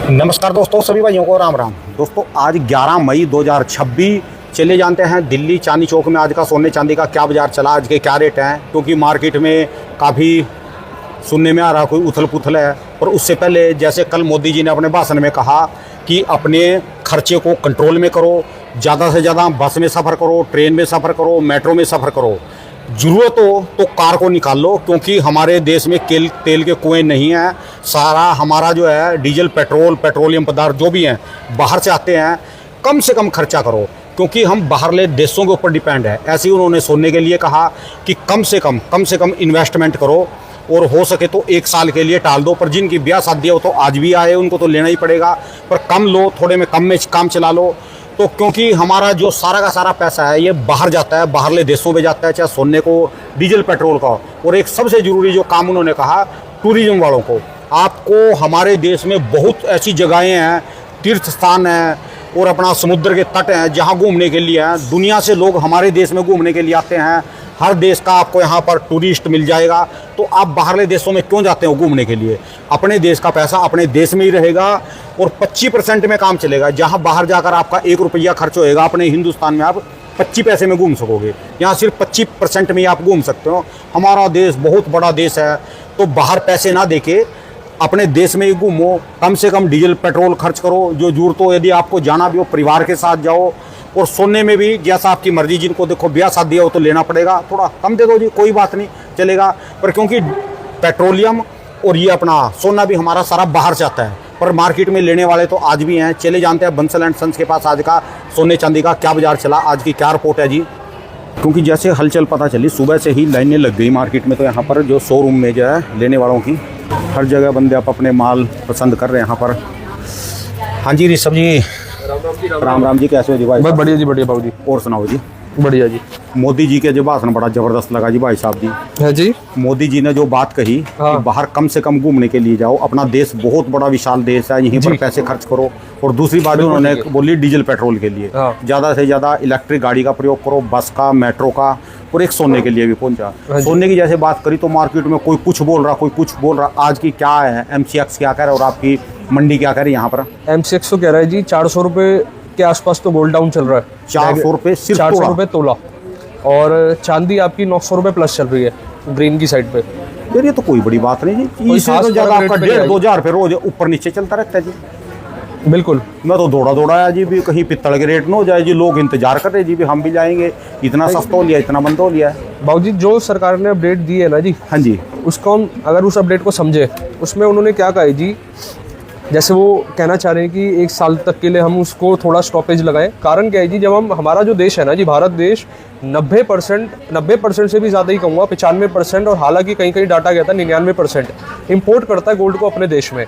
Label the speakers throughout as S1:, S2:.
S1: नमस्कार दोस्तों, सभी भाइयों को राम राम। दोस्तों आज 11 मई 2026 चले जानते हैं दिल्ली चांदनी चौक में आज का सोने चांदी का क्या बाजार चला, आज के क्या रेट हैं, क्योंकि मार्केट में काफ़ी सुनने में आ रहा कोई उथल पुथल है। और उससे पहले जैसे कल मोदी जी ने अपने भाषण में कहा कि अपने खर्चे को कंट्रोल में करो, ज़्यादा से ज़्यादा बस में सफ़र करो, ट्रेन में सफ़र करो, मेट्रो में सफ़र करो, ज़रूरत हो तो कार को निकाल लो, क्योंकि हमारे देश में तेल के कुएं नहीं हैं। सारा हमारा जो है डीजल, पेट्रोल, पेट्रोलियम पदार्थ जो भी हैं बाहर से आते हैं। कम से कम खर्चा करो, क्योंकि हम बाहरले देशों के ऊपर डिपेंड है। ऐसे ही उन्होंने सोने के लिए कहा कि कम से कम इन्वेस्टमेंट करो, और हो सके तो 1 साल के लिए टाल दो। पर जिनकी ब्याह शादी हो तो आज भी आए, उनको तो लेना ही पड़ेगा, पर कम लो, थोड़े में कम में काम चला लो। तो क्योंकि हमारा जो सारा का सारा पैसा है ये बाहर जाता है, बाहरले देशों में जाता है, चाहे सोने को, डीजल, पेट्रोल का। और एक सबसे ज़रूरी जो काम उन्होंने कहा, टूरिज्म वालों को, आपको हमारे देश में बहुत ऐसी जगहें हैं, तीर्थ स्थान हैं और अपना समुद्र के तट हैं जहाँ घूमने के लिए हैं। दुनिया से लोग हमारे देश में घूमने के लिए आते हैं। हर देश का आपको यहाँ पर टूरिस्ट मिल जाएगा। तो आप बाहरले देशों में क्यों जाते हो घूमने के लिए? अपने देश का पैसा अपने देश में ही रहेगा और 25% में काम चलेगा। जहाँ बाहर जाकर आपका 1 रुपया खर्च होएगा, अपने हिंदुस्तान में आप 25 पैसे में घूम सकोगे। यहाँ सिर्फ 25% में ही आप घूम सकते हो। हमारा देश बहुत बड़ा देश है, तो बाहर पैसे ना देके अपने देश में ही घूमो। कम से कम डीजल, पेट्रोल खर्च करो, जो जरूरत हो। यदि आपको जाना भी हो परिवार के साथ जाओ। और सोने में भी जैसा आपकी मर्जी, जिनको देखो ब्याह शादी हो तो लेना पड़ेगा, थोड़ा कम दे दो जी, कोई बात नहीं, चलेगा। पर क्योंकि पेट्रोलियम और ये अपना सोना भी हमारा सारा बाहर से आता है, पर मार्केट में लेने वाले तो आज भी हैं। चले जानते हैं बंसल एंड सन्स के पास आज का सोने चांदी का क्या बाजार चला, आज की क्या रिपोर्ट है जी। क्योंकि जैसे हलचल पता चली, सुबह से ही लाइनें लग गई मार्केट में। तो यहाँ पर जो शोरूम में जो है लेने वालों की, हर जगह बंदे आप अपने माल पसंद कर रहे हैं यहाँ पर। हाँ जी ऋषभ जी, राम जी, कैसे हो जी भाई?
S2: बस बढ़िया जी, बढ़िया बाबू जी।
S1: और सुनाओ जी।
S2: बढ़िया जी।
S1: मोदी जी के जो भाषण बड़ा जबरदस्त लगा जी भाई साहब जी।
S2: है जी।
S1: मोदी जी ने जो बात कही
S2: हाँ।
S1: कि बाहर कम से कम घूमने के लिए जाओ, अपना देश बहुत बड़ा विशाल देश है, यहीं पर पैसे खर्च करो। और दूसरी बात उन्होंने बोली डीजल, पेट्रोल के लिए ज़्यादा से ज़्यादा इलेक्ट्रिक गाड़ी का प्रयोग करो, बस का, मेट्रो का। और एक सोने के लिए भी पहुंचा। सोने की जैसे बात करी तो मार्केट में कोई कुछ बोल रहा, कोई कुछ बोल रहा। आज की क्या है, MCX क्या कह रहा है और आपकी मंडी क्या कह रही है यहाँ पर?
S2: MCX तो कह रहा है जी 400 रुपये के आसपास तो गोल्ड डाउन चल रहा है।
S1: 400 रुपये, सिर्फ
S2: 400 रुपये तोला। और चांदी आपकी 900 रुपये प्लस चल रही है ग्रीन की साइड पे।
S1: यार ये तो कोई बड़ी बात नहीं जी, इससे तो ज़्यादा आपका 1,500-2,000 रुपये रोज ऊपर नीचे चलता रहता है जी।
S2: बिल्कुल।
S1: मैं तो दौड़ा आया जी, भी कहीं पित्तल के रेट न हो जाए जी, लोग इंतजार कर रहे जी, भी हम भी जाएंगे। इतना सस्ता हो लिया, इतना बंद हो लिया है।
S2: बाबूजी जो सरकार ने अपडेट दी है ना जी,
S1: हाँ जी,
S2: उसको हम अगर उस अपडेट को समझे, उसमें उन्होंने क्या कहा है जी, जैसे वो कहना चाह रहे हैं कि 1 साल तक के लिए हम उसको थोड़ा स्टॉपेज लगाएं। कारण क्या है जी, जब हम हमारा जो देश है ना जी, भारत देश 90% से भी ज़्यादा ही कहूँगा, 95%, और हालांकि कहीं कहीं डाटा गया था 99% इम्पोर्ट करता है गोल्ड को अपने देश में।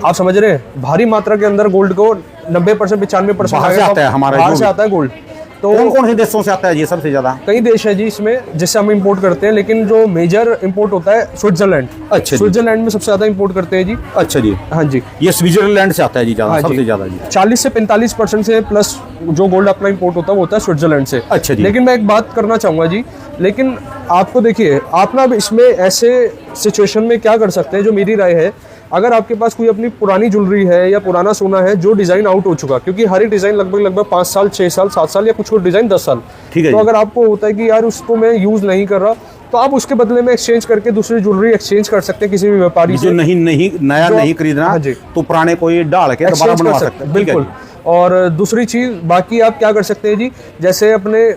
S2: आप समझ रहे हैं, भारी मात्रा के अंदर गोल्ड को 90% 95%
S1: बाहर से आता है, हमारा
S2: बाहर से आता है गोल्ड। तो
S1: कौन से देशों से आता है ये सबसे ज्यादा?
S2: कई देश है जी इसमें जिससे हम इंपोर्ट करते हैं, लेकिन जो मेजर इंपोर्ट होता है स्विट्जरलैंड। अच्छा, स्विट्जरलैंड में सबसे ज्यादा इंपोर्ट करते हैं जी।
S1: अच्छा जी।
S2: हाँ जी,
S1: ये स्विट्जरलैंड से आता है जी ज्यादा? हाँ, सबसे ज्यादा जी
S2: 40 से 45% से प्लस जो गोल्ड अपना इंपोर्ट होता है वो होता है स्विट्जरलैंड से।
S1: अच्छा जी।
S2: लेकिन मैं एक बात करना चाहूंगा जी, लेकिन आपको देखिए, आप ना इसमें ऐसे सिचुएशन में क्या कर सकते हैं, जो मेरी राय है, अगर आपके पास कोई अपनी पुरानी ज्वेलरी है या पुराना सोना है जो डिज़ाइन आउट हो चुका, क्योंकि हर एक डिज़ाइन लगभग 5 साल, 6 साल, 7 साल या कुछ डिज़ाइन 10 साल, ठीक है। तो अगर आपको होता है कि यार उसको मैं यूज़ नहीं कर रहा, तो आप उसके बदले में एक्सचेंज करके दूसरी ज्वेलरी एक्सचेंज कर सकते हैं किसी भी व्यापारी से।
S1: जो नया नहीं खरीदना तो पुराने कोई डाल के दोबारा बनवा सकते हैं।
S2: बिल्कुल। और दूसरी चीज़, बाकी आप क्या कर सकते हैं जी, जैसे अपने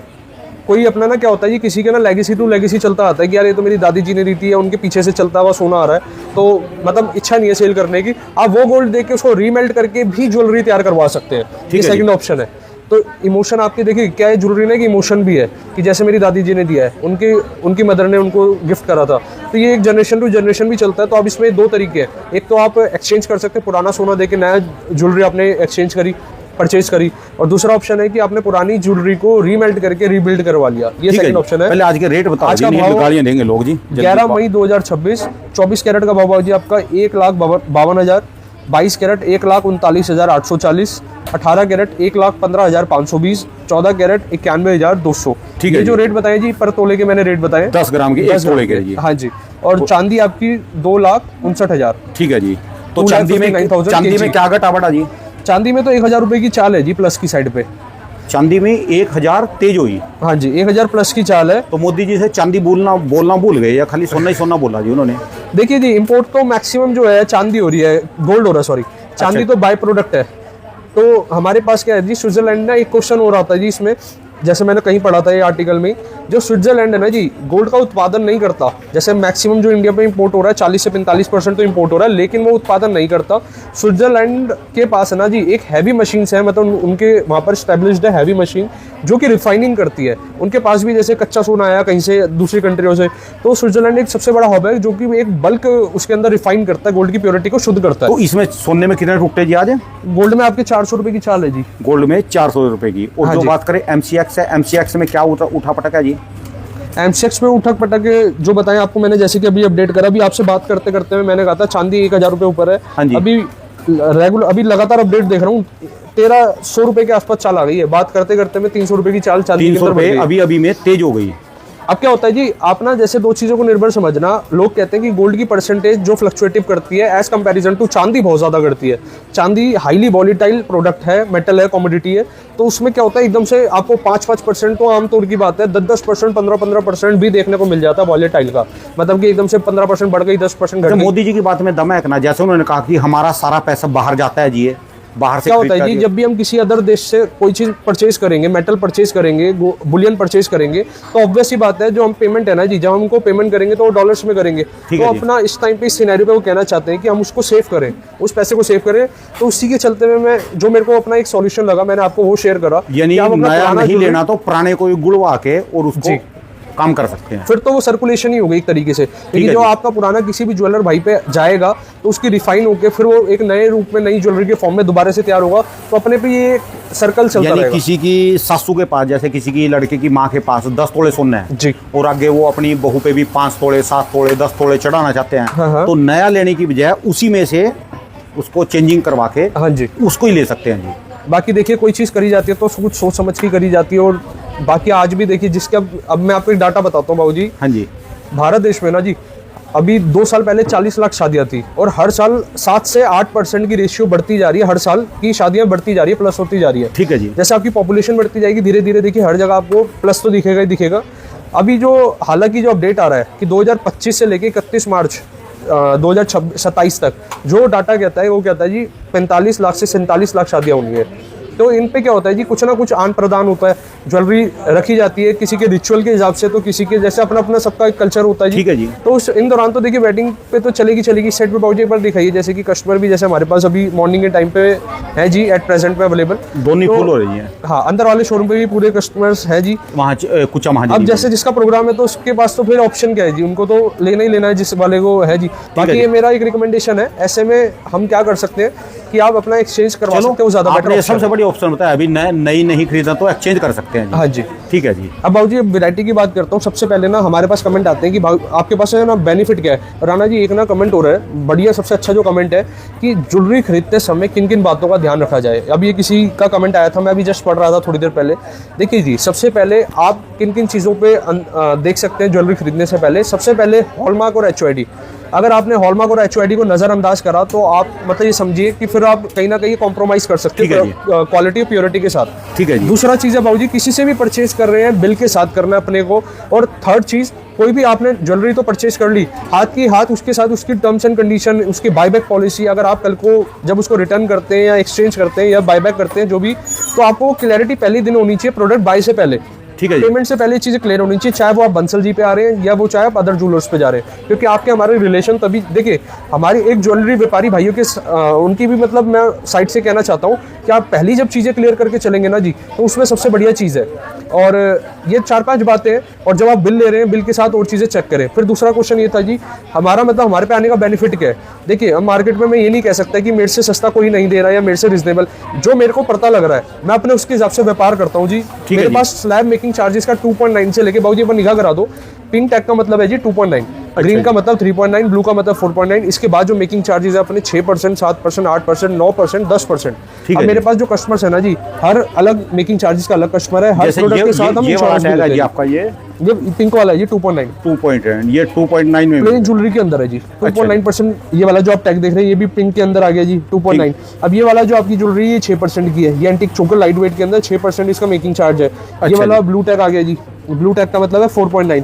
S2: कोई अपना ना क्या होता है जी, किसी के ना लेगेसी टू लेगेसी चलता आता है कि यार ये तो मेरी दादी जी ने दी थी, या उनके पीछे से चलता हुआ सोना आ रहा है, तो मतलब इच्छा नहीं है सेल करने की, आप वो गोल्ड दे के उसको रीमेल्ट करके भी ज्वेलरी तैयार करवा सकते हैं। ये सेकंड ऑप्शन है। तो इमोशन आपके देखिए क्या है, जरूरी नहीं कि इमोशन भी है, कि जैसे मेरी दादी जी ने दिया है, उनकी मदर ने उनको गिफ्ट करा था, तो ये एक जनरेशन टू जनरेशन भी चलता है। तो अब इसमें 2 तरीके हैं, एक तो आप एक्सचेंज कर सकते हैं, पुराना सोना दे के नया ज्वेलरी आपने एक्सचेंज करी, परचेज करी, और दूसरा ऑप्शन है कि आपने पुरानी ज्वेलरी को रीमेल्ट करके रीबिल्ड करवा लिया। ये सेकंड ऑप्शन है।
S1: पहले आज के रेट बताओ,
S2: आज का भाव
S1: गालियां देंगे लोग जी।
S2: 11 मई 2026 24 कैरेट का भाव जी आपका 1,52,000, 22 कैरेट 1,39,840, 18 कैरेट 1,15,520, 14 कैरेट 91,200। ठीक है, ये जो रेट बताए जी पर तोले के मैंने रेट बताए
S1: 10 ग्राम के 1 तोले के जी।
S2: हाँ जी। और चांदी आपकी 2,59,000।
S1: ठीक है जी। तो चांदी में क्या घटा बढ़ा जी?
S2: चांदी में तो 1000 रुपए की चाल है जी, प्लस की साइड पे।
S1: चांदी में 1000 तेज हुई।
S2: हाँ जी, 1000 प्लस की चाल है।
S1: तो मोदी जी से चांदी बोलना भूल गए या खाली सोना ही सोना बोला जी उन्होंने?
S2: देखिए जी, इंपोर्ट तो मैक्सिमम जो है चांदी हो रही है, गोल्ड हो रहा है, सॉरी चांदी तो बाय प्रोडक्ट है। तो हमारे पास क्या है जी, स्विट्जरलैंड ना एक क्वेश्चन हो रहा था जी इसमें, जैसे मैंने कहीं पढ़ा था ये आर्टिकल में, जो स्विट्जरलैंड है ना जी, गोल्ड का उत्पादन नहीं करता। जैसे मैक्सिमम जो इंडिया में इंपोर्ट हो रहा है 40 से 45% तो इंपोर्ट हो रहा है, लेकिन वो उत्पादन नहीं करता। स्विट्जरलैंड के पास है ना जी एक हैवी मशीन है, मतलब उनके वहाँ पर स्टैब्लिश्ड है हैवी मशीन जो कि रिफाइनिंग करती है। उनके पास भी जैसे कच्चा सोना आया कहीं से दूसरी कंट्रियों से, तो स्विट्जरलैंड एक सबसे बड़ा हब है जो कि एक बल्क उसके अंदर रिफाइन करता है, गोल्ड की प्योरिटी को शुद्ध करता है।
S1: तो इसमें सोने में कितने टुकड़े जी आज?
S2: गोल्ड में आपके 400 रुपए की चाल है जी।
S1: गोल्ड में 400 रुपए की। और जो बात करें MCX है, MCX में क्या उठा पटक है जी?
S2: MCX में उठक पटक जो बताएं आपको मैंने, जैसे कि अभी अपडेट करा, अभी आपसे बात करते करते में मैंने कहा था चांदी 1000 रुपए ऊपर है।
S1: हाँ जी।
S2: अभी लगातार अपडेट देख रहा हूँ, 1300 रुपए के आसपास चाल आ गई है। बात करते करते में 300 रुपए की चाल चांदी
S1: 300 रुपए अभी में तेज हो गई।
S2: अब क्या होता है जी, आप ना जैसे दो चीजों को निर्भर समझना। लोग कहते हैं कि गोल्ड की परसेंटेज जो फ्लक्चुएटिव करती है एज कंपैरिजन टू चांदी बहुत ज्यादा करती है। चांदी हाईली वॉलीटाइल प्रोडक्ट है, मेटल है, कमोडिटी है, तो उसमें क्या होता है एकदम से आपको 5% तो आमतौर की बात है, 10% 15% भी देखने को मिल जाता है वॉलीटाइल का। मतलब कि एकदम से 15% बढ़ गई, 10% घट गई।
S1: मोदी जी की बात में दम है ना, जैसे उन्होंने कहा कि हमारा सारा पैसा बाहर जाता है जी, बाहर से
S2: क्या होता है जी, जब भी हम किसी अदर देश से कोई चीज परचेज करेंगे, मेटल परचेज करेंगे, बुलियन परचेज करेंगे, तो ऑब्वियस ही बात है जो हम पेमेंट है ना जी, जब हम उनको पेमेंट करेंगे तो वो डॉलर्स में करेंगे। तो अपना इस टाइम पे इस सिनेरियो पे वो कहना चाहते हैं कि हम उसको सेव करें, उस पैसे को सेव करें। तो उसी के चलते में मैं जो मेरे को अपना एक सॉल्यूशन लगा, मैंने आपको वो शेयर करा।
S1: यानी नया नहीं लेना, तो पुराने को गुड़वा के और उसको काम कर सकते हैं।
S2: फिर तो वो सर्कुलेशन ही हो गई एक तरीके से। लेकिन जो आपका पुराना किसी भी ज्वेलर भाई पे जाएगा तो उसकी रिफाइन होकर फिर वो एक नए रूप में नई ज्वेलरी के फॉर्म में दोबारा से तैयार होगा, तो अपने पे ये सर्कल चलता रहेगा।
S1: किसी की सासू के पास, जैसे किसी की लड़के की माँ के पास 10 तोड़े सोना है
S2: जी,
S1: और आगे वो अपनी बहू पे भी 5 तोड़े 7 तोड़े 10 तोड़े चढ़ाना चाहते हैं।
S2: हाँ।
S1: तो नया लेने की बजाय उसी में से उसको चेंजिंग करवा के
S2: हाँ जी
S1: उसको ही ले सकते हैं जी।
S2: बाकी देखिए कोई चीज़ करी जाती है तो कुछ सोच समझ के करी जाती है। और बाकी आज भी देखिए, जिसके अब मैं आपको एक डाटा बताता हूँ बाबू जी।
S1: हाँ जी।
S2: भारत देश में ना जी अभी 2 साल पहले 40 लाख शादियां थी और हर साल 7 से 8% की रेशियो बढ़ती जा रही है। हर साल की शादियां बढ़ती जा रही है, प्लस होती जा रही है।
S1: ठीक है जी।
S2: जैसे आपकी पॉपुलेशन बढ़ती जाएगी धीरे धीरे, देखिए हर जगह आपको प्लस तो दिखेगा ही दिखेगा। अभी जो हालांकि जो अपडेट आ रहा है कि 2025 से लेके 31 मार्च 2027 तक जो डाटा कहता है वो कहता है जी 45 लाख से 47 लाख शादियां होनी है। तो इन पे क्या होता है जी, कुछ ना कुछ आन प्रदान होता है, ज्वेलरी रखी जाती है किसी के रिचुअल के हिसाब से, तो किसी के जैसे अपना अपना सबका एक कल्चर होता है जी।
S1: ठीक है जी।
S2: तो इन दौरान तो देखिए वेडिंग पे तो चलेगी सेट पे बाबूजी एक बार दिखाइए, जैसे कि कस्टमर भी जैसे हमारे पास अभी मॉर्निंग के टाइम पे है जी, एट प्रेजेंट पे अवेलेबल
S1: दोनों फुल हो रही है।
S2: हाँ, अंदर वाले शोरूम पे भी पूरे कस्टमर्स है जी
S1: वहाँ कुछ।
S2: अब जैसे जिसका प्रोग्राम है तो उसके पास तो फिर ऑप्शन क्या है जी, उनको तो लेना ही लेना है जिस वाले को है जी। बाकी ये मेरा एक रिकमेंडेशन है, ऐसे में हम क्या कर सकते हैं कि आप अपना एक्सचेंज करवा सकते हो, ज्यादा बेटर।
S1: सबसे बड़ी ऑप्शन बताया, अभी नई नहीं खरीदा तो एक्सचेंज कर सकते हैं जी।
S2: हाँ जी,
S1: ठीक है जी।
S2: अब बाबूजी वैरायटी की बात करता हूँ। सबसे पहले ना हमारे पास कमेंट आते हैं कि आपके पास है ना बेनिफिट क्या है। राणा जी एक ना कमेंट हो रहा है बढ़िया, सबसे अच्छा जो कमेंट है कि ज्वेलरी खरीदते समय किन किन बातों का ध्यान रखा जाए। अब ये किसी का कमेंट आया था, मैं अभी जस्ट पढ़ रहा था थोड़ी देर पहले। देखिए जी, सबसे पहले आप किन किन चीज़ों पे देख सकते हैं ज्वेलरी खरीदने से पहले। सबसे पहले हॉलमार्क और HOID। अगर आपने हॉलमार्क और HOID को नज़रअंदाज करा तो आप मतलब ये समझिए कि फिर आप कहीं ना कहीं कॉम्प्रोमाइज़ कर सकते हैं क्वालिटी और प्योरिटी के साथ।
S1: ठीक है जी।
S2: दूसरा चीज़ है बाबूजी, किसी से भी परचेज कर रहे हैं बिल के साथ करना है अपने को। और थर्ड चीज़, कोई भी आपने ज्वेलरी तो परचेज कर ली, हाथ की हाथ उसके साथ उसकी टर्म्स एंड कंडीशन, उसकी बायबैक पॉलिसी, अगर आप कल को जब उसको रिटर्न करते हैं या एक्सचेंज करते हैं या बायबैक करते हैं जो भी, तो आपको क्लैरिटी पहले दिन होनी चाहिए प्रोडक्ट बाय से पहले।
S1: ठीक है,
S2: पेमेंट से पहले चीज़ें क्लियर होनी चाहिए, चाहे वो आप बंसल जी पे आ रहे हैं या वो चाहे आप अदर ज्वेलर्स पे जा रहे हैं। क्योंकि आपके हमारे रिलेशन तभी, देखिए हमारी एक ज्वेलरी व्यापारी भाइयों के उनकी भी मतलब मैं साइड से कहना चाहता हूँ कि आप पहली जब चीज़ें क्लियर करके चलेंगे ना जी, तो उसमें सबसे बढ़िया चीज़ है। और ये 4-5 बातें, और जब आप बिल ले रहे हैं बिल के साथ और चीज़ें चेक करें। फिर दूसरा क्वेश्चन ये था जी, हमारा मतलब हमारे पे आने का बेनिफिट क्या है। देखिए अब मार्केट में मैं ये नहीं कह सकता कि मेरे से सस्ता कोई नहीं दे रहा है या मेरे से रिजनेबल, जो मेरे को पता लग रहा है मैं अपने उसके हिसाब से व्यापार करता हूँ जी। मेरे पास स्लैब मेकिंग चार्जेस का 2.9 से लेके बाबूजी पर निगाह करा दो, पिंक टैग का मतलब है जी 2.9, ग्रीन का मतलब 3.9, ब्लू का मतलब 4.9। इसके बाद जो मेकिंग चार्जेस है अपने 6%, 7%, 8%, 9%, 10%। अब मेरे पास जो कस्टमर्स है ना जी, हर अलग मेकिंग चार्जेस का अलग कस्टमर है, हर प्रोडक्ट के साथ हम इंश्योरेंस भी देते हैं।
S1: आपका ये
S2: ये पिंक वाला है जी 2.9
S1: 2.9, ये 2.9 में
S2: प्लेन ज्वेलरी के अंदर है जी 2.9%। ये वाला जो आप टैग देख रहे हैं ये भी पिंक के अंदर आ गया जी 2.9। अब ये वाला जो आपकी ज्वेलरी है ये 6% की है, ये एंटीक चोकर लाइट वेट के अंदर 6% इसका मेकिंग चार्ज है। ये वाला ब्लू टैग आ गया जी, ब्लू टैग का मतलब है 4.9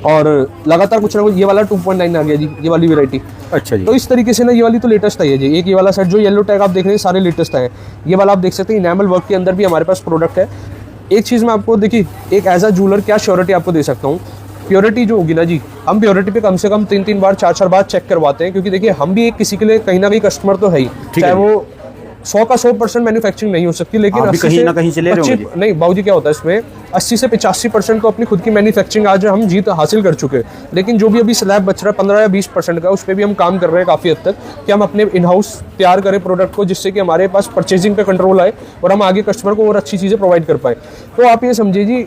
S2: और लगातार कुछ ना कुछ ये वाला 2.9 आ गया जी, ये वाली वैरायटी।
S1: अच्छा जी।
S2: तो इस तरीके से ना ये वाली तो लेटेस्ट है जी। एक ये वाला सेट जो येलो टैग आप देख रहे हैं सारे लेटेस्ट है। ये वाला आप देख सकते हैं इनेमल वर्क के अंदर भी हमारे पास प्रोडक्ट है। एक चीज़ मैं आपको देखिए, एक एज अ ज्वेलर क्या श्योरिटी आपको दे सकता हूँ, प्योरिटी जो होगी ना जी, हम प्योरिटी पे कम से कम 3 बार 4 बार चेक करवाते हैं, क्योंकि देखिए हम भी एक किसी के लिए कहीं ना कहीं कस्टमर तो है ही, चाहे वो 100 का 100% मैन्युफैक्चरिंग नहीं हो सकती, लेकिन
S1: आप भी कहीं ना कहीं से ले रहे होंगे।
S2: नहीं बाबूजी, क्या होता है इसमें 80 से 85% तो अपनी खुद की मैन्युफैक्चरिंग आज हम जीत हासिल कर चुके हैं, लेकिन जो भी अभी स्लैब बच रहा है 15 या 20% का, उस पर भी हम काम कर रहे हैं काफ़ी हद तक कि हम अपने इन हाउस तैयार करें प्रोडक्ट को, जिससे कि हमारे पास परचेजिंग पे कंट्रोल आए और हम आगे कस्टमर को और अच्छी चीज़ें प्रोवाइड कर पाए। तो आप ये समझिए जी,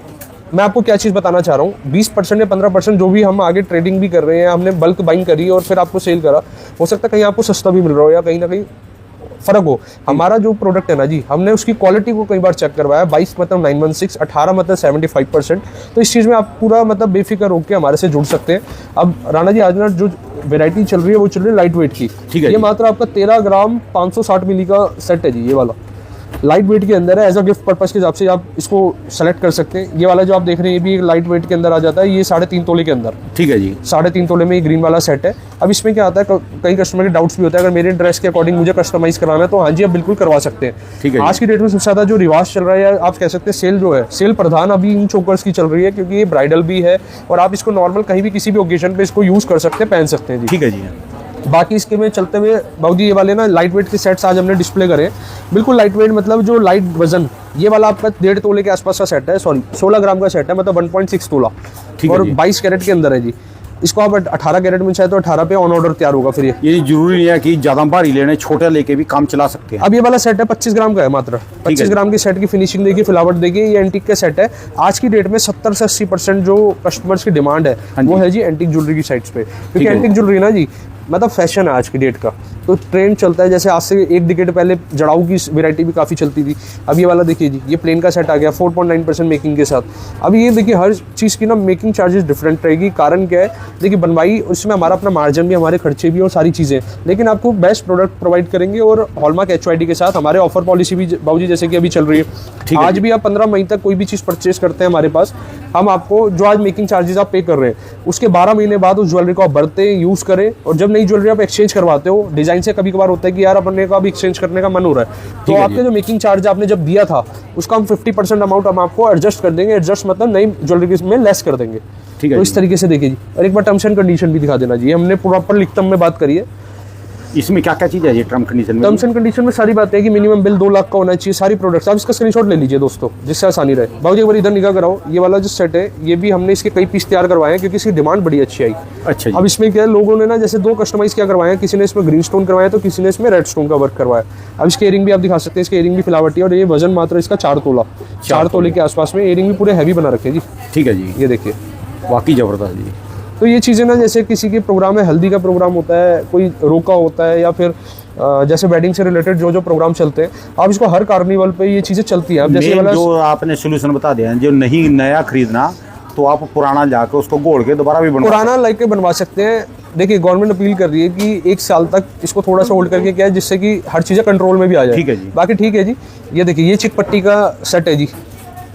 S2: मैं आपको क्या चीज़ बताना चाह रहा हूँ, 20% या 15% जो भी हम आगे ट्रेडिंग भी कर रहे हैं, हमने बल्क बाइंग करी और फिर आपको सेल करा, हो सकता है कहीं आपको सस्ता भी मिल रहा हो या कहीं ना कहीं फर्क हो। हमारा जो प्रोडक्ट है ना जी, हमने उसकी क्वालिटी को कई बार चेक करवाया, 22 मतलब 916, 18 मतलब 75%। तो इस चीज़ में आप पूरा मतलब बेफिक्र होकर हमारे से जुड़ सकते हैं। अब राणा जी, आज ना जो वैरायटी चल रही है वो चल रही है लाइट वेट की।
S1: ठीक है,
S2: ये मात्र आपका 13 ग्राम 560 मिली का सेट है जी। ये वाला लाइट वेट के अंदर है, एज अ गिफ्ट पर्पस के हिसाब से आप इसको सेलेक्ट कर सकते हैं। ये वाला जो आप देख रहे हैं ये भी एक लाइट वेट के अंदर आ जाता है, ये 3.5 तोले के अंदर। ठीक है जी, 3.5 तोले में ये ग्रीन वाला सेट है। अब इसमें क्या आता है, कई कस्टमर के डाउट्स भी होता है, अगर मेरे ड्रेस के अकॉर्डिंग मुझे कस्टमाइज कराना है तो हाँ जी आप बिल्कुल करवा सकते हैं। ठीक है, आज की डेट में सबसे ज़्यादा जो रिवाज चल रहा है, आप कह सकते हैं सेल जो है, सेल प्रधान अभी इन चोकर्स की चल रही है, क्योंकि ये ब्राइडल भी है और आप इसको नॉर्मल कहीं भी किसी भी ओकेजन पे इसको यूज़ कर सकते हैं, पहन सकते हैं जी। ठीक है जी। बाकी इसके में चलते हुए बाबूजी, ये वाले ना लाइट वेट के सेट्स आज हमने डिस्प्ले करे, बिल्कुल लाइट वेट, मतलब जो लाइट वजन, ये वाला आपका 1.5 तोले के आसपास का सेट है, सॉरी 16 ग्राम का सेट है, मतलब 1.6 तोला और 22 कैरेट के अंदर है जी। इसको आप 18 कैरेट में चाहे तो 18 पे ऑन ऑर्डर तैयार होगा। फिर ये जरूरी नहीं है कि ज्यादा भारी लेने, छोटा लेके भी काम चला सकते हैं। अब ये वाला सेट है 25 ग्राम का है, मात्र 25 ग्राम की सेट की फिनिशिंग देखिए, फिलावट देखिए, ये एंटीक का सेट है। आज की डेट में 70 से 80% जो कस्टमर्स की डिमांड है वो है जी एंटीक ज्वेलरी की साइट्स पे, क्योंकि एंटीक ज्वेलरी ना जी मतलब फैशन है आज की डेट का, तो ट्रेंड चलता है। जैसे आज से 1 डिकेड पहले जड़ाऊ की वैरायटी भी काफ़ी चलती थी। अब ये वाला देखिए जी, ये प्लेन का सेट आ गया 4.9% मेकिंग के साथ। अब ये देखिए हर चीज़ की ना मेकिंग चार्जेस डिफरेंट रहेगी। कारण क्या है, देखिए बनवाई उसमें हमारा अपना मार्जिन भी, हमारे खर्चे भी और सारी चीज़ें, लेकिन आपको बेस्ट प्रोडक्ट प्रोवाइड करेंगे और हॉलमार्क HYD के साथ। हमारे ऑफर पॉलिसी भी बाबूजी जैसे कि अभी चल रही है, आज भी आप 15 मई तक कोई भी चीज़ परचेज करते हैं हमारे पास, हम आपको जो आज मेकिंग चार्जेस आप पे कर रहे हैं उसके 12 महीने बाद उस ज्वेलरी को आप बरते यूज़ करें, और जब नई ज्वेलरी आप एक्सचेंज करवाते हो, डिजाइन से कभी कभार होता है कि यार अपने का भी एक्सचेंज करने का मन हो रहा है, तो आपके जो मेकिंग चार्ज आपने जब दिया था उसका हम 50% अमाउंट हम आपको एडजस्ट कर देंगे। एडजस्ट मतलब नई ज्वेलरी में लेस कर देंगे। ठीक है, तो इस तरीके से देखिए जी। और एक बार टर्म्स एंड कंडीशन भी दिखा देना जी, हमने प्रॉपर लिखतम में बात करी है। इसमें क्या क्या चीज़ है ये टर्म्स एंड कंडीशन में सारी बात है कि मिनिमम बिल 2 लाख का होना चाहिए, सारी प्रोडक्ट्स। आप इसका स्क्रीनशॉट ले लीजिए दोस्तों, जिससे आसानी रहे। बाबूजी एक बार इधर निगाह कराओ, ये वाला जो सेट है ये भी हमने इसके कई पीस तैयार करवाए हैं, क्योंकि इसकी डिमांड बड़ी अच्छी आई। अच्छा, अब इसमें क्या है, लोगों ने ना जैसे 2 कस्टमाइज क्या करवाए हैं, किसी ने इसमें ग्रीन स्टोन करवाया तो किसी ने इसमें रेड स्टोन का वर्क करवाया। अब इसके एयरिंग भी आप दिखा सकते हैं, इसके एयरिंग भी फिलावटी और ये वजन मात्र इसका 4 तोला, 4 तोले के आसपास में। एयरिंग भी पूरे हैवी बना रखे जी। ठीक है जी, ये देखिए वाकई ज़बरदस्त जी। तो ये चीज़ें ना, जैसे किसी के प्रोग्राम में हल्दी का प्रोग्राम होता है, कोई रोका होता है, या फिर जैसे वेडिंग से रिलेटेड जो प्रोग्राम चलते हैं, आप इसको हर कार्निवल पे ये चीज़ें चलती हैं। अब जैसे वाला जो आपने सोल्यूशन बता दिया, जो नहीं नया खरीदना तो आप पुराना जाके उसको गोड़ के दोबारा भी पुराना लेके बनवा सकते हैं। देखिए गवर्नमेंट अपील कर रही है कि 1 साल तक इसको थोड़ा सा होल्ड करके क्या है, जिससे कि हर चीज़ें कंट्रोल में भी आ जाए। ठीक है जी, बाकी ठीक है जी। ये देखिए ये चिक पट्टी का सेट है जी,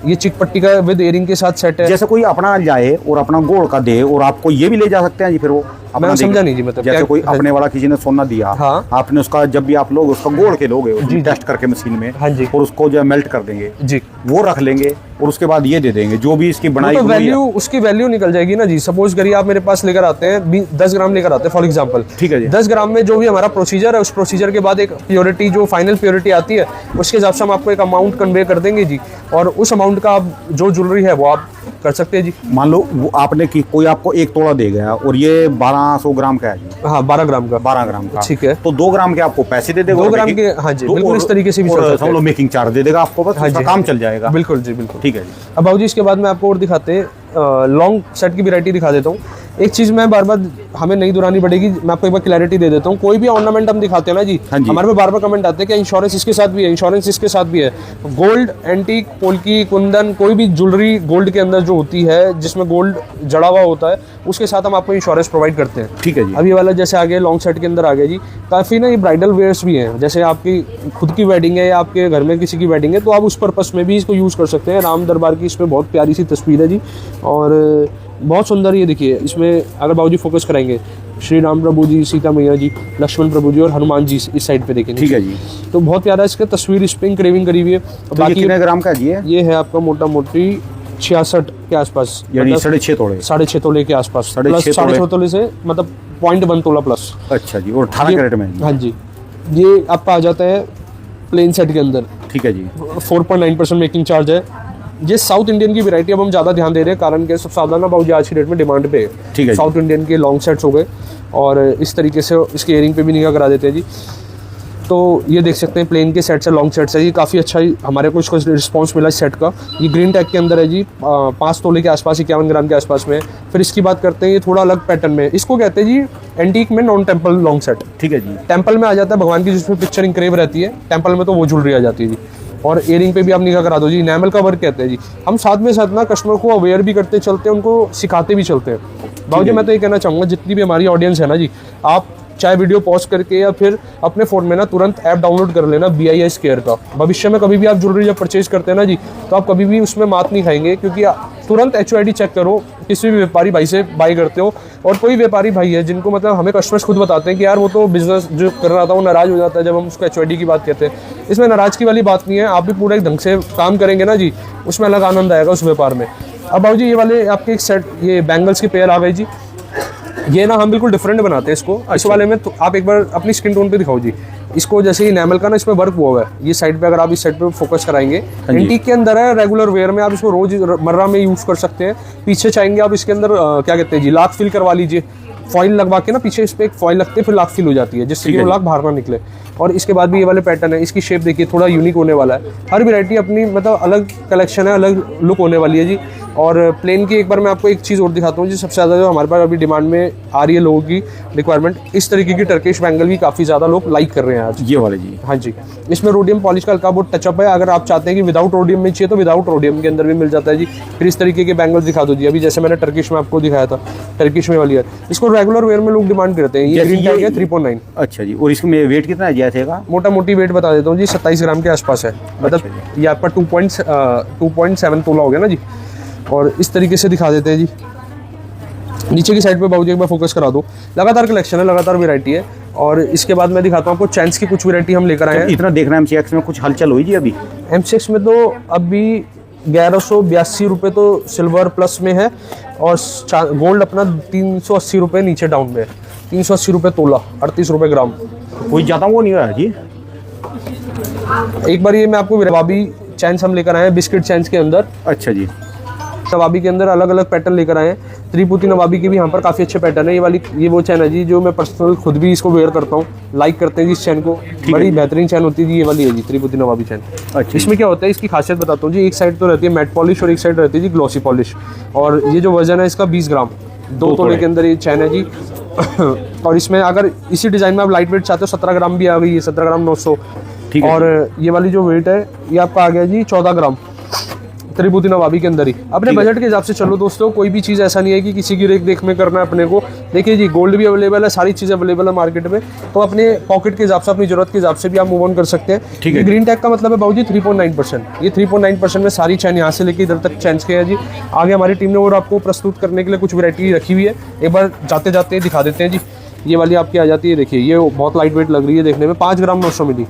S2: ये चिक पट्टी का विद एयरिंग के साथ सेट है। जैसे कोई अपना जाए और अपना गोल्ड का दे और आपको ये भी ले जा सकते हैं जी, फिर वो मैं समझा नहीं जी, मतलब जैसे कोई अपने वाला किसी ने सोना दिया, हाँ, आपने उसका जब भी आप लोग उसका गोल्ड के लोगे टेस्ट करके मशीन में, हाँ जी, और उसको जो मेल्ट कर देंगे जी, वो रख लेंगे और उसके बाद ये दे देंगे जो भी इसकी बनाई तो वैल्यू, उसकी वैल्यू निकल जाएगी ना जी। सपोज करिए आप मेरे पास लेकर आते हैं 10 ग्राम लेकर आते हैं फॉर एग्जांपल, ठीक है जी, 10 ग्राम में जो भी हमारा प्रोसीजर है, उस प्रोसीजर के बाद एक प्योरिटी जो फाइनल प्योरिटी आती है, उसके हिसाब से हम आपको एक अमाउंट कन्वे कर देंगे जी, और उस अमाउंट का आप जो ज्वेलरी है वो आप कर सकते हैं जी। मान लो वो आपने की कोई आपको 1 तोला दे गया और ये 1200 ग्राम का है जी, हाँ 12 ग्राम का, 12 ग्राम का, ठीक है, तो 2 ग्राम के आपको पैसे दे देगा, 2 ग्राम के, हाँ जी बिल्कुल इस तरीके से भी सब लोग मेकिंग चार्ज दे देगा आपको, बस उसका काम चल जाएगा। बिल्कुल जी बिल्कुल, ठीक है जी। अब बाबूजी इसके बाद में आपको और दिखाते हैं लॉन्ग सेट की वैरायटी दिखा देता हूँ। एक चीज़ मैं बार बार हमें नहीं दोहरानी पड़ेगी, मैं आपको एक बार क्लैरिटी दे देता हूँ। कोई भी ऑर्नामेंट हम दिखाते हैं ना जी,
S1: हाँ जी।
S2: हमारे पे बार बार कमेंट आते हैं कि इंश्योरेंस इसके साथ भी है, इंश्योरेंस इसके साथ भी है। गोल्ड, एंटीक, पोल्की, कुंदन, कोई भी ज्वेलरी गोल्ड के अंदर जो होती है, जिसमें गोल्ड जड़ा हुआ होता है, उसके साथ हम आपको इंश्योरेंस प्रोवाइड करते हैं।
S1: ठीक है जी।
S2: अब ये वाला जैसे आ गया लॉन्ग सेट के अंदर आ गया जी, काफ़ी ना ये ब्राइडल वेयर्स भी हैं। जैसे आपकी खुद की वेडिंग है या आपके घर में किसी की वेडिंग है, तो आप उस पर्पस में भी इसको यूज़ कर सकते हैं। राम दरबार की इसमें बहुत प्यारी सी तस्वीर है जी, और बहुत सुंदर। ये देखिए, इसमें अगर बाबूजी फोकस कराएंगे, श्री राम प्रभु जी, सीता मैया जी, लक्ष्मण प्रभु जी और हनुमान जी इस साइड पे देखेंगे।
S1: ठीक है जी।
S2: तो बहुत प्यारा इसका तस्वीर, इस पे इंक्रेविंग करी हुई है।
S1: तो ये कितने ग्राम का जी है?
S2: ये है आपका मोटा मोटी 66 के आसपास,
S1: यानी 6.5 तोले।
S2: 6.5 तोले के आसपास,
S1: 6.5
S2: तोले से मतलब 0.1 तोला प्लस।
S1: अच्छा जी, और 18 कैरेट में?
S2: हाँ जी। ये आपका आ जाता है प्लेन सेट के अंदर।
S1: ठीक है जी।
S2: 4.9% मेकिंग चार्ज है। ये साउथ इंडियन की वैरायटी अब हम ज़्यादा ध्यान दे रहे हैं, कारण के सब साधारण बाबूजी आज की डेट में डिमांड पे है।
S1: ठीक है।
S2: साउथ इंडियन के लॉन्ग सेट्स हो गए, और इस तरीके से इसके इयरिंग पे भी निगाह करा देते हैं जी। तो ये देख सकते हैं प्लेन के सेट्स है, लॉन्ग सेट्स है, ये काफ़ी अच्छा ही हमारे को इसको रिस्पॉन्स मिला इस सेट का। ये ग्रीन टैग के अंदर है जी, 5 तोले के आसपास, 51 ग्राम के आसपास में। फिर इसकी बात करते हैं, ये थोड़ा अलग पैटर्न में, इसको कहते हैं जी एंटीक में नॉन टेम्पल लॉन्ग सेट।
S1: ठीक है जी।
S2: टेम्पल में आ जाता है भगवान की जिसमें पिक्चर इंक्रेव रहती है, टेम्पल में तो वो ज्वेलरी आ जाती है जी। और इयरिंग पे भी आप निगाह करा दो जी, इनेमल का वर्क कहते हैं जी। हम साथ में साथ ना कस्टमर को अवेयर भी करते चलते हैं, उनको सिखाते भी चलते हैं। बाबूजी मैं तो ये कहना चाहूँगा, जितनी भी हमारी ऑडियंस है ना जी, आप चाहे वीडियो पॉज करके या फिर अपने फ़ोन में ना तुरंत ऐप डाउनलोड कर लेना BIS केयर का। भविष्य में कभी भी आप ज्वेलरी जब परचेज करते हैं ना जी, तो आप कभी भी उसमें मात नहीं खाएंगे, क्योंकि तुरंत HOID चेक करो, किसी भी व्यापारी भाई से बाई करते हो। और कोई व्यापारी भाई है जिनको मतलब हमें कस्टमर्स खुद बताते हैं कि यार वो तो बिजनेस जो कर रहा था वो नाराज़ हो जाता है जब हम उसको HOID की बात कहते हैं। इसमें नाराज़गी वाली बात नहीं है, आप भी पूरे ढंग से काम करेंगे ना जी, उसमें अलग आनंद आएगा उस व्यापार में। अब बाबूजी ये वाले आपके एक सेट, ये बैंगल्स के पेयर आ गए जी। ये ना हम बिल्कुल डिफरेंट बनाते हैं इसको। इस वाले में तो आप एक बार अपनी स्किन टोन पे दिखाओ जी। इसको जैसे इनेमल का ना इसमें वर्क हुआ है, ये साइड पे अगर आप इस साइड पे फोकस कराएंगे, एंटीक के अंदर है, रेगुलर वेयर में आप इसको रोज मर्रा में यूज कर सकते हैं। पीछे चाहेंगे आप इसके अंदर क्या कहते हैं जी, लाख फिल करवा लीजिए, फॉइल लगवा के ना पीछे इस पे एक फॉइल लगती है, फिर लाख फिल हो जाती है, जिससे कि वो लाख बाहर ना निकले। और इसके बाद भी ये वाले पैटर्न है, इसकी शेप देखिए थोड़ा यूनिक होने वाला है। हर वैरायटी अपनी मतलब अलग कलेक्शन है, अलग लुक होने वाली है जी। और प्लेन की एक बार मैं आपको एक चीज़ और दिखाता हूँ जी, सबसे ज़्यादा जो हमारे पास अभी डिमांड में आ रही है लोगों की रिक्वायरमेंट, इस तरीके की टर्किश बैंगल भी काफ़ी ज़्यादा लोग लाइक कर रहे हैं आज।
S1: ये वाले जी?
S2: हाँ जी। इसमें रोडियम पॉलिश का हल्का बहुत टचअप है। अगर आप चाहते हैं कि विदाउट रोडियम में चाहिए तो विदाउट रोडियम के अंदर भी मिल जाता है जी। फिर इस तरीके के बैंगल्स दिखा दो जी, अभी जैसे मैंने टर्किश में आपको दिखाया था, टर्किश में वाली है, इसको रेगुलर वेयर में लोग डिमांड करते हैं। ये ग्रीन टैग है 3.9।
S1: अच्छा जी। और इसमें वेट कितना है जैसे का?
S2: मोटा मोटी वेट बता देता हूँ जी, 27 ग्राम के आसपास है। मतलब ये आपका 2.7 तोला हो गया ना जी। और इस तरीके से दिखा देते हैं जी। नीचे की साइड पे बाबूजी एक बार फोकस करा दो, लगातार कलेक्शन है, लगातार वैरायटी है। और इसके बाद मैं दिखाता हूँ आपको चैन्स की कुछ वैरायटी हम लेकर आए हैं।
S1: इतना देखना है MCX में कुछ हलचल हुई जी अभी?
S2: MCX में तो अभी 1182 रुपये तो सिल्वर प्लस में है, और गोल्ड अपना 380 रुपये नीचे डाउन में है। 380 रुपये तोला, 38 रुपये ग्राम।
S1: कोई ज़्यादा वो नहीं रहा जी।
S2: एक बार ये मैं आपको नवाबी चैन्स हम लेकर आए हैं, बिस्किट चैन्स के अंदर।
S1: अच्छा जी।
S2: नवाबी के अंदर अलग अलग पैटर्न लेकर आए हैं। त्रिपुटी नवाबी के भी यहाँ पर काफ़ी अच्छे पैटर्न है। ये वो चैन है जी जो मैं पर्सनल खुद भी इसको वेयर करता हूँ, लाइक करते हैं जी इस चैन को। बड़ी बेहतरीन चैन होती है जी, ये वाली है जी त्रिपुटी नवाबी चैन।
S1: अच्छा।
S2: इसमें क्या होता है, इसकी खासियत बताता हूँ जी। एक साइड तो रहती है मैट पॉलिश और एक साइड रहती है जी ग्लॉसी पॉलिश। और ये जो वजन है इसका 20 ग्राम, 2 तोले के अंदर ये चैन है जी। और इसमें अगर इसी डिज़ाइन में आप लाइट वेट चाहते हो, 17 ग्राम भी आ गई है, 17 ग्राम 900। और ये वाली जो वेट है ये आपका आ गया जी 14 ग्राम त्रिभुति नवाबी के अंदर ही। अपने बजट के हिसाब से चलो दोस्तों, कोई भी चीज़ ऐसा नहीं है कि किसी की रेख देख में करना है अपने को। देखिए जी, गोल्ड भी अवेलेबल है, सारी चीज़ें अवेलेबल है मार्केट में, तो अपने पॉकेट के हिसाब से, अपनी जरूरत के हिसाब से भी आप मूव ऑन कर सकते हैं। ठीक है। ग्रीन टैग का मतलब है बाबूजी 3.9%। ये 3.9% में सारी चैन यहाँ से लेकर इधर तक चैन्स के है जी। आगे हमारी टीम ने और आपको प्रस्तुत करने के लिए कुछ वैरायटी रखी हुई है, एक बार जाते जाते दिखा देते हैं जी। ये वाली आपकी आ जाती है, देखिए ये बहुत लाइट वेट लग रही है देखने में, 5 ग्राम 900 मिली।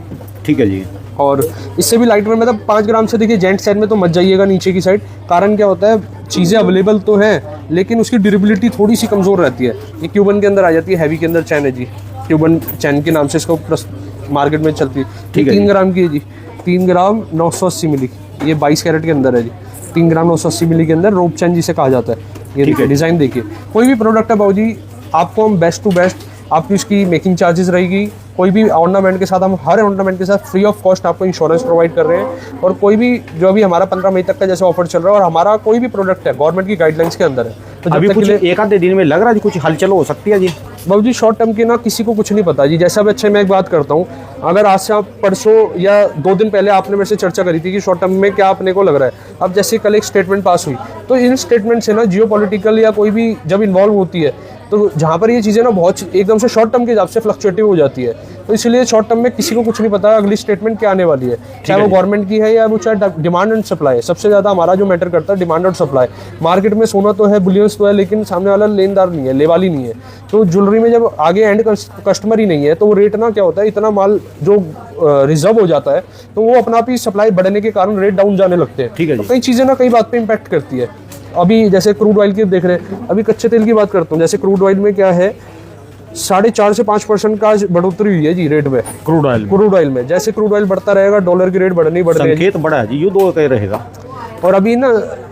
S1: ठीक है जी।
S2: और इससे भी लाइट वेट मतलब 5 ग्राम से देखिए जेंट साइड में तो मत जाइएगा नीचे की साइड। कारण क्या होता है, चीज़ें अवेलेबल तो हैं लेकिन उसकी ड्यूरेबिलिटी थोड़ी सी कमज़ोर रहती है। ये क्यूबन के अंदर आ जाती है, हैवी के अंदर चैन है जी, क्यूबन चैन के नाम से इसको मार्केट में चलती है। 3 ग्राम की है जी, 3 ग्राम 980 मिली। ये 22 कैरेट के अंदर है जी, 3 ग्राम 980 मिली के अंदर रोप चैन जिसे कहा जाता है। ये देखिए डिज़ाइन देखिए, कोई भी प्रोडक्ट है बाबूजी आपको हम बेस्ट टू बेस्ट, आपकी उसकी मेकिंग चार्जेस रहेगी। कोई भी ऑर्नामेंट के साथ हम हर ऑर्नामेंट के साथ फ्री ऑफ कॉस्ट आपको इंश्योरेंस प्रोवाइड कर रहे हैं। और कोई भी जो अभी हमारा 15 मई तक का जैसे ऑफर चल रहा है, और हमारा कोई भी प्रोडक्ट है गवर्नमेंट की गाइडलाइंस के अंदर है, तो जब
S1: अभी
S2: तक
S1: कुछ
S2: के लिए
S1: एक आधे दिन में लग रहा है जी कुछ हलचल हो सकती है जी।
S2: बाबू जी शॉर्ट टर्म की ना किसी को कुछ नहीं पता जी। जैसा अब अच्छे मैं एक बात करता हूँ, अगर आज से आप परसों या 2 दिन पहले आपने मेरे से चर्चा करी थी कि शॉर्ट टर्म में क्या अपने को लग रहा है, अब जैसे कल एक स्टेटमेंट पास हुई, तो इन स्टेटमेंट से ना जियोपॉलिटिकल या कोई भी जब इन्वॉल्व होती है तो जहाँ पर ये चीज़ें ना बहुत एकदम से शॉर्ट टर्म के हिसाब से फ्लक्चुएटिव हो जाती है। तो इसलिए शॉर्ट टर्म में किसी को कुछ नहीं पता अगली स्टेटमेंट क्या आने वाली है, चाहे वो गवर्नमेंट की है या वो चाहे डिमांड एंड सप्लाई। सबसे ज़्यादा हमारा जो मैटर करता है डिमांड और सप्लाई। मार्केट में सोना तो है, बुलियंस तो है, लेकिन सामने वाला लेनदार नहीं है, लेवाली नहीं है। तो ज्वेलरी में जब आगे एंड कस्टमर ही नहीं है तो वो रेट ना क्या होता है, इतना माल जो रिजर्व हो जाता है तो वो अपना भी सप्लाई बढ़ने के कारण रेट डाउन जाने लगते हैं।
S1: ठीक है जी।
S2: तो कई चीज़ें ना कई बात पे इम्पैक्ट करती है। अभी जैसे क्रूड ऑयल की देख रहे हैं, अभी कच्चे तेल की बात करता हूँ। जैसे क्रूड ऑयल में क्या है, 4.5 से 5% का आज बढ़ोतरी हुई है जी रेट में,
S1: क्रूड ऑयल
S2: में। जैसे क्रूड ऑयल बढ़ता रहेगा डॉलर की रेट बढ़नी है।
S1: संकेत बड़ा है जी, युद्ध होकर रहेगा।
S2: और अभी ना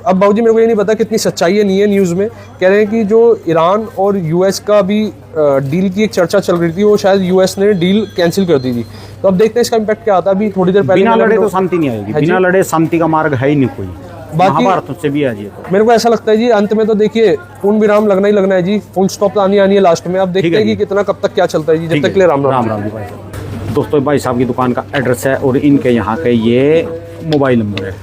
S2: अब बाबूजी मेरे को ये नहीं पता कितनी सच्चाई है नहीं है, न्यूज़ में कह रहे हैं कि जो ईरान और यूएस का भी डील की एक चर्चा चल रही थी, वो शायद यूएस ने डील कैंसिल कर दी थी। तो अब देखते हैं इसका इम्पैक्ट क्या आता है। अभी थोड़ी देर पहले
S1: बिना लड़े तो शांति नहीं आएगी, बिना लड़े शांति का मार्ग है ही नहीं कोई।
S2: बाकी
S1: महाभारत से भी है जी। तो
S2: मेरे को ऐसा लगता है जी अंत में तो देखिए पूर्ण विराम लगना ही लगना है जी, फुल स्टॉप आनी है लास्ट में। अब देखते हैं कि कितना कब तक क्या चलता है जी। जब तक के लिए राम राम।
S1: राम जी भाई साहब। दोस्तों भाई साहब की दुकान का एड्रेस है और इनके यहाँ के ये मोबाइल नंबर है।